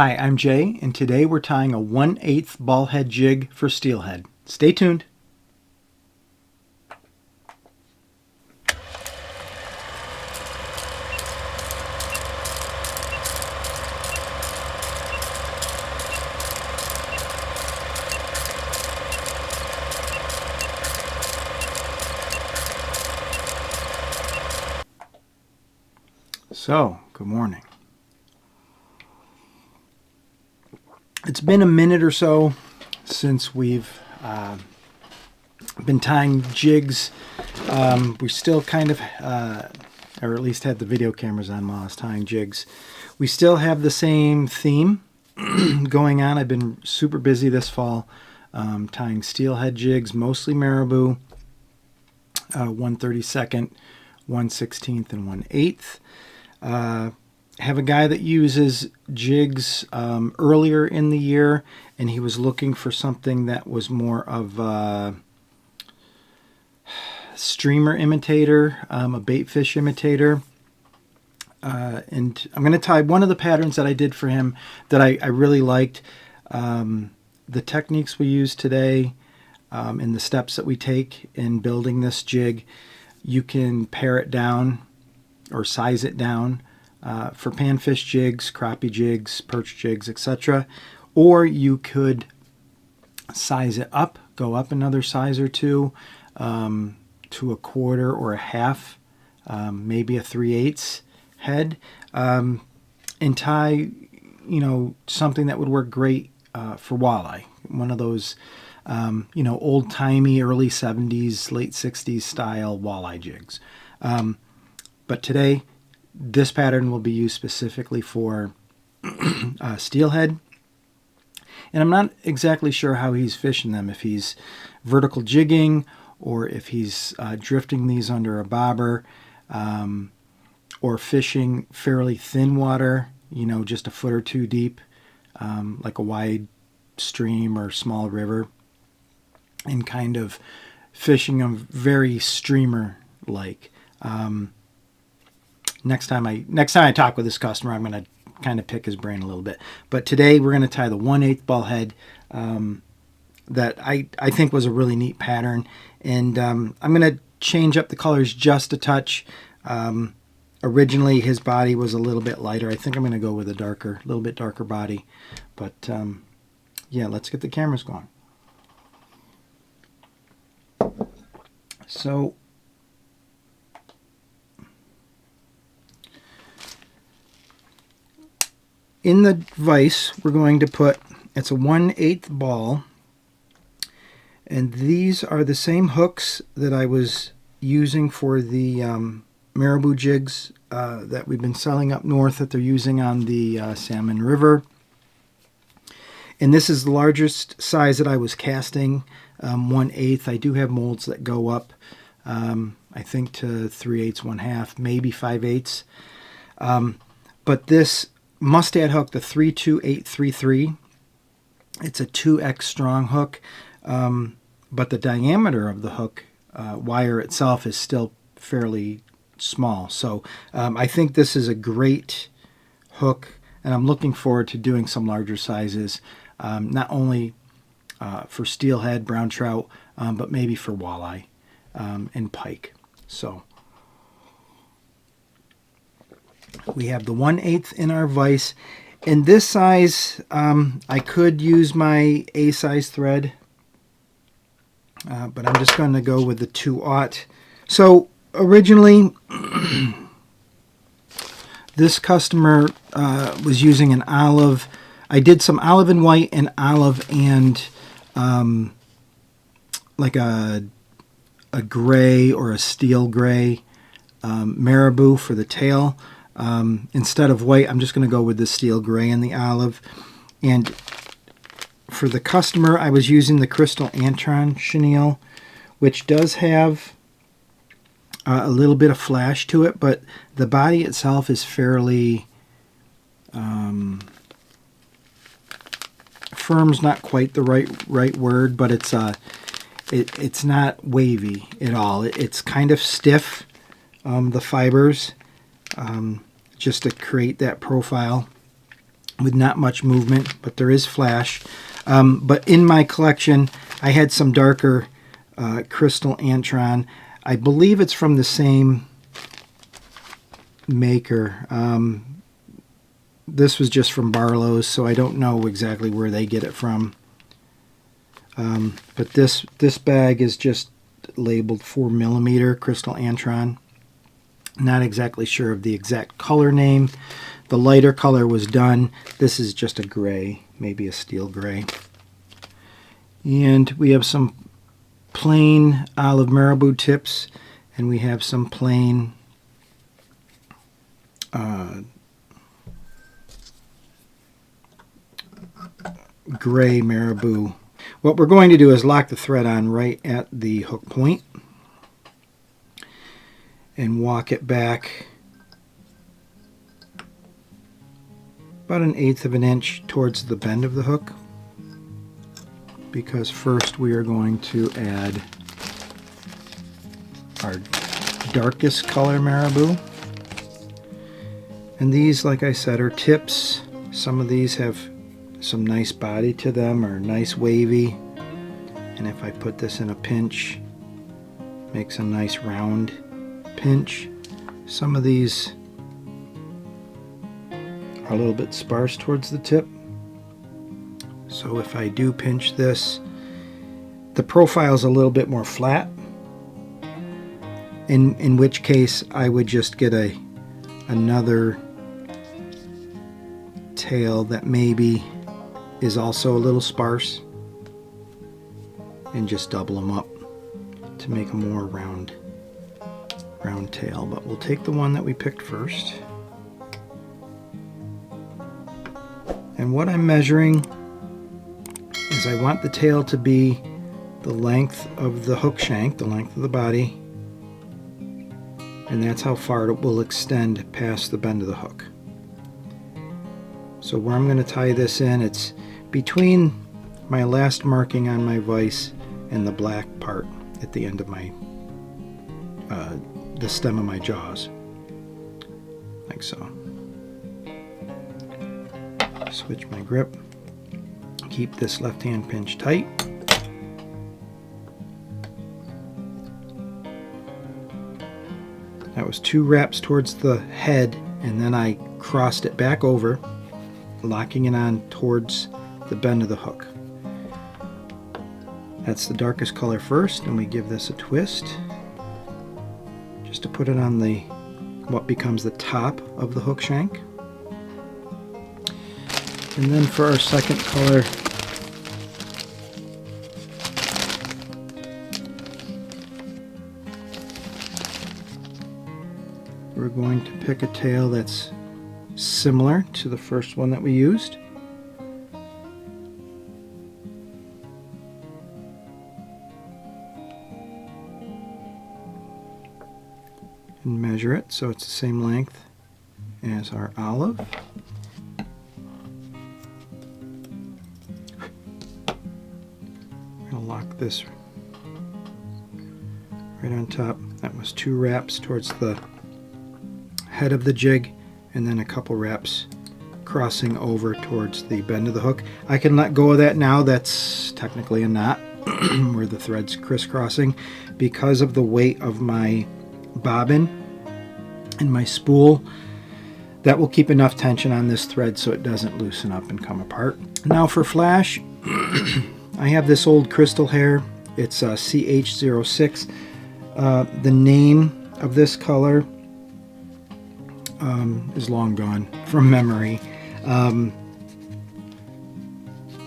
Hi, I'm Jay, and today we're tying a 1/8 ball head jig for SteelHead. Stay tuned. So, good morning. It's been a minute or so since we've been tying jigs. We still kind of, or at least had the video cameras on while I was tying jigs. We still have the same theme going on. I've been super busy this fall tying SteelHead jigs, mostly Marabou, 1/32, 1/16, and 1/8. Have a guy that uses jigs earlier in the year, and he was looking for something that was more of a streamer imitator, a bait fish imitator. And I'm going to tie one of the patterns that I did for him that I really liked. The techniques we use today and the steps that we take in building this jig, you can pare it down or size it down for panfish jigs, crappie jigs, perch jigs, etc. Or you could size it up, go up another size or two to a quarter or a half, maybe a 3/8 head, and tie, something that would work great for walleye. One of those, old-timey, early 70s, late 60s style walleye jigs. But today, this pattern will be used specifically for SteelHead. And I'm not exactly sure how he's fishing them, if he's vertical jigging or if he's drifting these under a bobber, or fishing fairly thin water, just a foot or two deep, like a wide stream or small river, and kind of fishing them very streamer-like. Next time I talk with this customer, I'm going to kind of pick his brain a little bit. But today we're going to tie the 1/8 ball head that I think was a really neat pattern. And I'm going to change up the colors just a touch. Originally his body was a little bit lighter. I think I'm going to go with a little bit darker body. But yeah, let's get the cameras going. So in the vise, we're going to put, it's a 1/8 ball, and these are the same hooks that I was using for the Marabou jigs that we've been selling up north that they're using on the Salmon River. And this is the largest size that I was casting, 1/8. I do have molds that go up, I think to 3/8, 1/2, maybe 5/8. But this Mustad hook, the 32833, it's a 2x strong hook, but the diameter of the hook wire itself is still fairly small. So I think this is a great hook, and I'm looking forward to doing some larger sizes, not only for steelhead, brown trout, but maybe for walleye and pike. So we have the 1/8 in our vise. In this size, I could use my A size thread, but I'm just going to go with the 2/0. So originally, this customer was using an olive. I did some olive and white and olive and like a gray or a steel gray Marabou for the tail. Instead of white, I'm just going to go with the steel gray and the olive. And for the customer, I was using the crystal Antron chenille, which does have a little bit of flash to it, but the body itself is fairly firm's not quite the right word, but it's not wavy at all. It's kind of stiff, the fibers, just to create that profile. with not much movement, but there is flash. But in my collection, I had some darker crystal Antron. I believe it's from the same maker. This was just from Barlow's, so I don't know exactly where they get it from. But this bag is just labeled 4mm crystal Antron. Not exactly sure of the exact color name. The lighter color was done. This is just a gray, maybe a steel gray. And we have some plain olive Marabou tips, and we have some plain gray Marabou. What we're going to do is lock the thread on right at the hook point and walk it back about 1/8 of an inch towards the bend of the hook, because first we are going to add our darkest color Marabou. And these, like I said, are tips. Some of these have some nice body to them, or nice wavy. And if I put this in a pinch, makes a nice round pinch. Some of these are a little bit sparse towards the tip. So if I do pinch this, the profile is a little bit more flat, in which case I would just get another tail that maybe is also a little sparse, and just double them up to make a more round tail. But we'll take the one that we picked first. And what I'm measuring is I want the tail to be the length of the hook shank, the length of the body, and that's how far it will extend past the bend of the hook. So where I'm going to tie this in, it's between my last marking on my vise and the black part at the end of my the stem of my jaws, like so. Switch my grip, keep this left hand pinch tight. That was 2 wraps towards the head, and then I crossed it back over, locking it on towards the bend of the hook. That's the darkest color first, and we give this a twist just to put it on the what becomes the top of the hook shank. And then for our second color, we're going to pick a tail that's similar to the first one that we used. And measure it so it's the same length as our olive. We're going to lock this right on top. That was 2 wraps towards the head of the jig, and then a couple wraps crossing over towards the bend of the hook. I can let go of that now. That's technically a knot where the thread's crisscrossing. Because of the weight of my bobbin and my spool, that will keep enough tension on this thread so it doesn't loosen up and come apart. Now for flash, I have this old crystal hair. It's CH06. The name of this color is long gone from memory.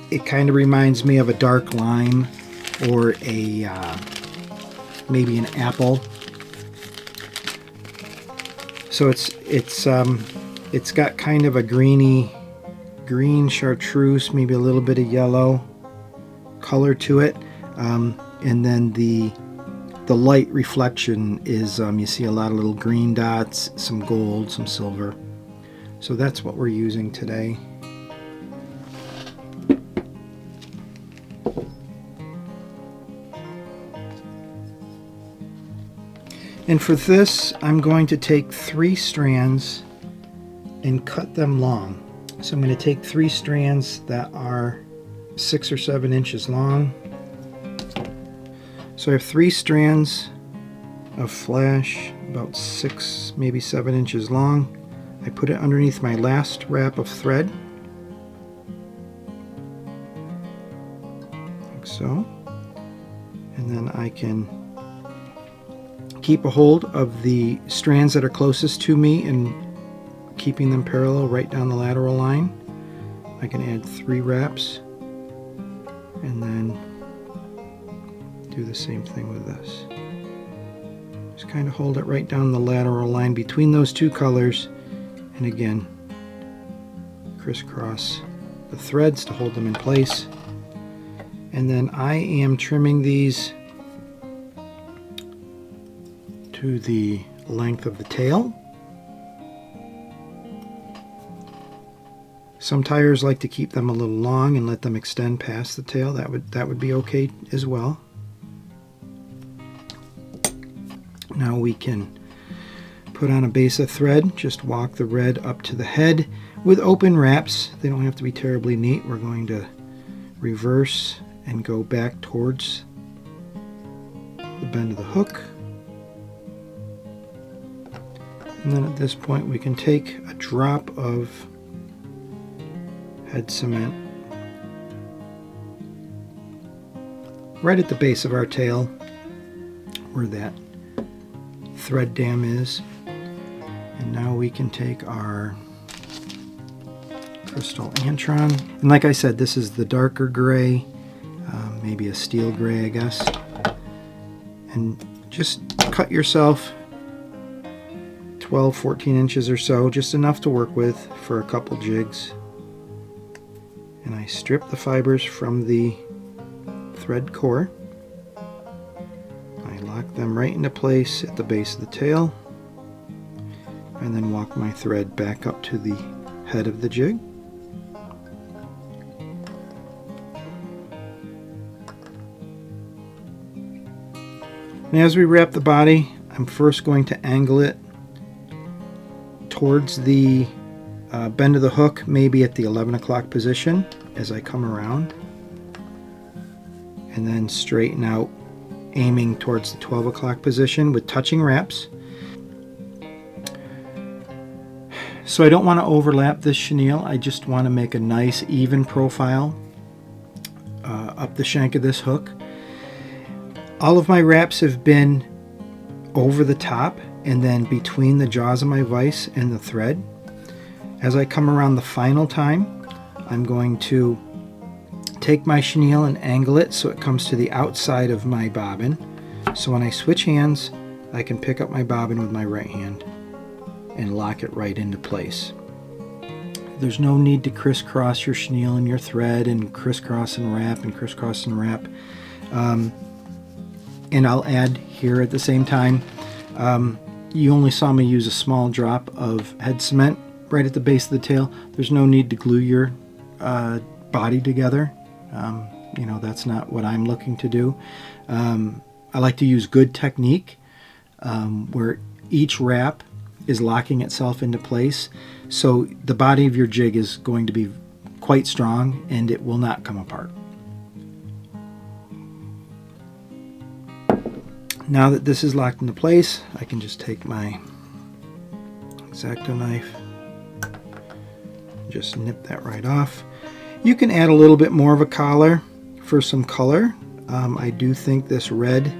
It kind of reminds me of a dark lime, or a maybe an apple. So it's got kind of a green chartreuse, maybe a little bit of yellow color to it, and then the light reflection is you see a lot of little green dots, some gold, some silver. So that's what we're using today. And for this, I'm going to take 3 strands and cut them long. So I'm going to take 3 strands that are 6 or 7 inches long. So I have 3 strands of flash about 6, maybe 7 inches long. I put it underneath my last wrap of thread, like so, and then I can keep a hold of the strands that are closest to me and keeping them parallel right down the lateral line. I can add 3 wraps and then do the same thing with this. Just kind of hold it right down the lateral line between those 2 colors, and again crisscross the threads to hold them in place. And then I am trimming these to the length of the tail. Some tyers like to keep them a little long and let them extend past the tail. That would be okay as well. Now we can put on a base of thread, just walk the red up to the head with open wraps. They don't have to be terribly neat. We're going to reverse and go back towards the bend of the hook. And then at this point we can take a drop of head cement right at the base of our tail where that thread dam is. And now we can take our crystal Antron. And like I said, this is the darker gray, maybe a steel gray, I guess. And just cut yourself 12, 14 inches or so, just enough to work with for a couple jigs. And I strip the fibers from the thread core. I lock them right into place at the base of the tail, and then walk my thread back up to the head of the jig. And as we wrap the body, I'm first going to angle it towards the bend of the hook, maybe at the 11 o'clock position as I come around, and then straighten out, aiming towards the 12 o'clock position with touching wraps. So I don't want to overlap this chenille. I just want to make a nice even profile up the shank of this hook. All of my wraps have been over the top and then between the jaws of my vise and the thread. As I come around the final time, I'm going to take my chenille and angle it so it comes to the outside of my bobbin. So when I switch hands, I can pick up my bobbin with my right hand and lock it right into place. There's no need to crisscross your chenille and your thread and crisscross and wrap and crisscross and wrap. And I'll add here at the same time, you only saw me use a small drop of head cement right at the base of the tail. There's no need to glue your body together. You know, that's not what I'm looking to do. I like to use good technique where each wrap is locking itself into place, so the body of your jig is going to be quite strong and it will not come apart. Now that this is locked into place, I can just take my X-Acto knife, just nip that right off. You can add a little bit more of a collar for some color. I do think this red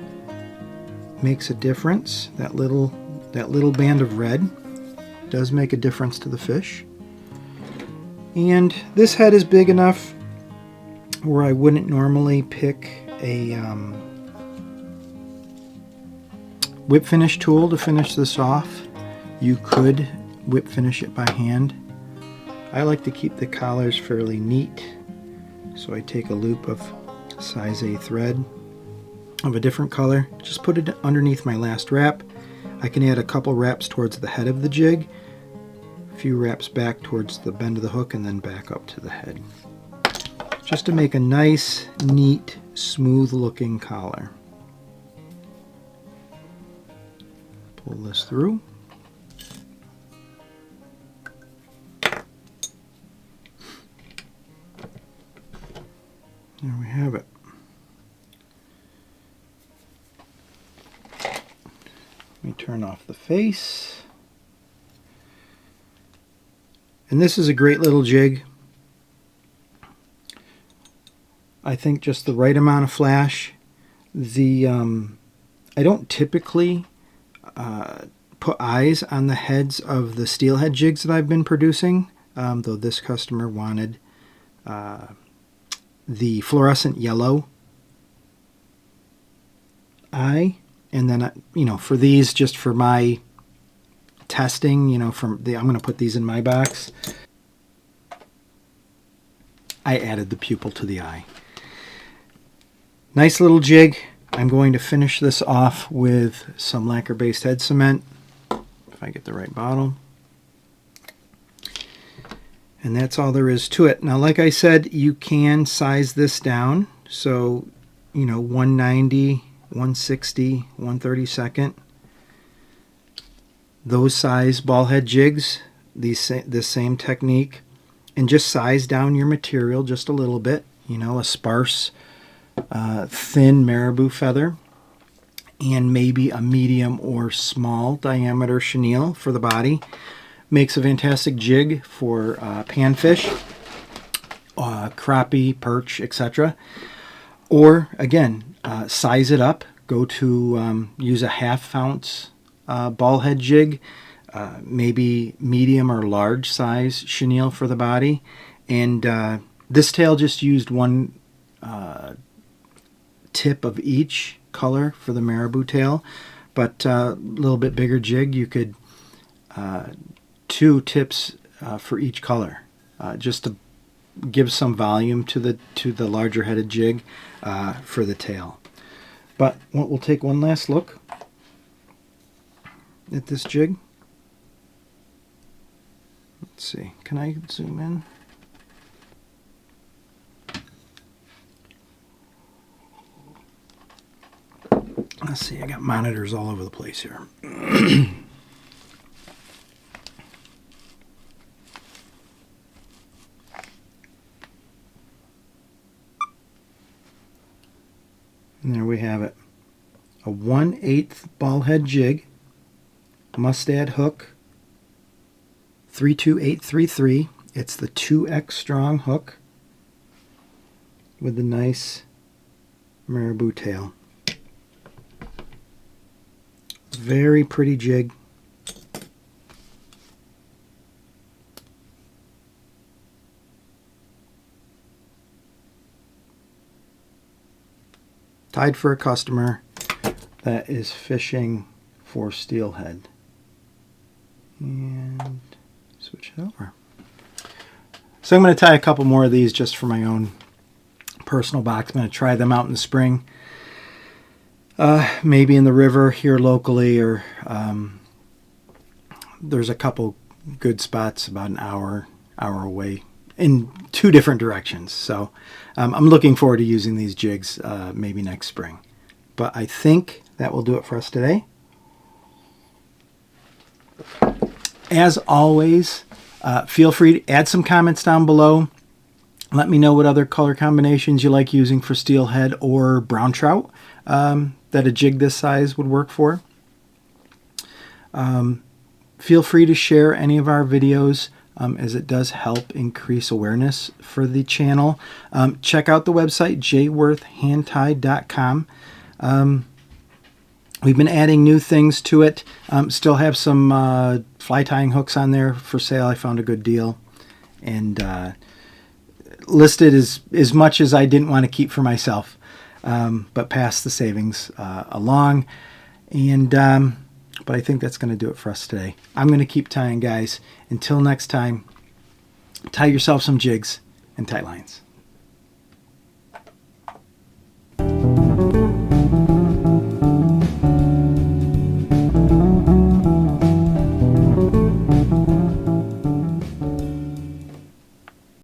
makes a difference. That little band of red does make a difference to the fish. And this head is big enough where I wouldn't normally pick a whip finish tool to finish this off. You could whip finish it by hand. I like to keep the collars fairly neat, so I take a loop of size A thread of a different color, just put it underneath my last wrap. I can add a couple wraps towards the head of the jig, a few wraps back towards the bend of the hook, and then back up to the head, just to make a nice, neat, smooth looking collar. Pull this through. There we have it. Let me turn off the face. And this is a great little jig. I think just the right amount of flash. I don't typically put eyes on the heads of the SteelHead jigs that I've been producing, though this customer wanted the fluorescent yellow eye. And then, you know, for these, just for my testing, you know, I'm going to put these in my box. I added the pupil to the eye. Nice little jig. I'm going to finish this off with some lacquer-based head cement, if I get the right bottle. And that's all there is to it. Now, like I said, you can size this down. So, you know, 190, 160, 132nd. Those size ball head jigs, this same technique. And just size down your material just a little bit. You know, a sparse, thin Marabou feather. And maybe a medium or small diameter chenille for the body. Makes a fantastic jig for panfish, crappie, perch, etc. Or, again, size it up. Go to use a 1/2 ounce ball head jig, maybe medium or large size chenille for the body. And this tail just used one tip of each color for the Marabou tail, but a little bit bigger jig, you could 2 tips for each color, just to give some volume to the larger headed jig for the tail. But we'll take one last look at this jig. Let's see, can I zoom in? Let's see, I got monitors all over the place here. And there we have it. A 1/8 ball head jig, Mustad hook, 32833. It's the 2X strong hook with the nice Marabou tail. Very pretty jig. Tied for a customer that is fishing for steelhead. And switch it over. So I'm going to tie a couple more of these just for my own personal box. I'm going to try them out in the spring. Maybe in the river here locally, or there's a couple good spots about an hour away in 2 different directions. So I'm looking forward to using these jigs maybe next spring. But I think that will do it for us today. As always, feel free to add some comments down below. Let me know what other color combinations you like using for steelhead or brown trout that a jig this size would work for. Feel free to share any of our videos, as it does help increase awareness for the channel. Check out the website, jworthhandtie.com. We've been adding new things to it. Still have some fly tying hooks on there for sale. I found a good deal. And listed as much as I didn't want to keep for myself, but passed the savings along. And but I think that's going to do it for us today. I'm going to keep tying, guys. Until next time, tie yourself some jigs and tight lines.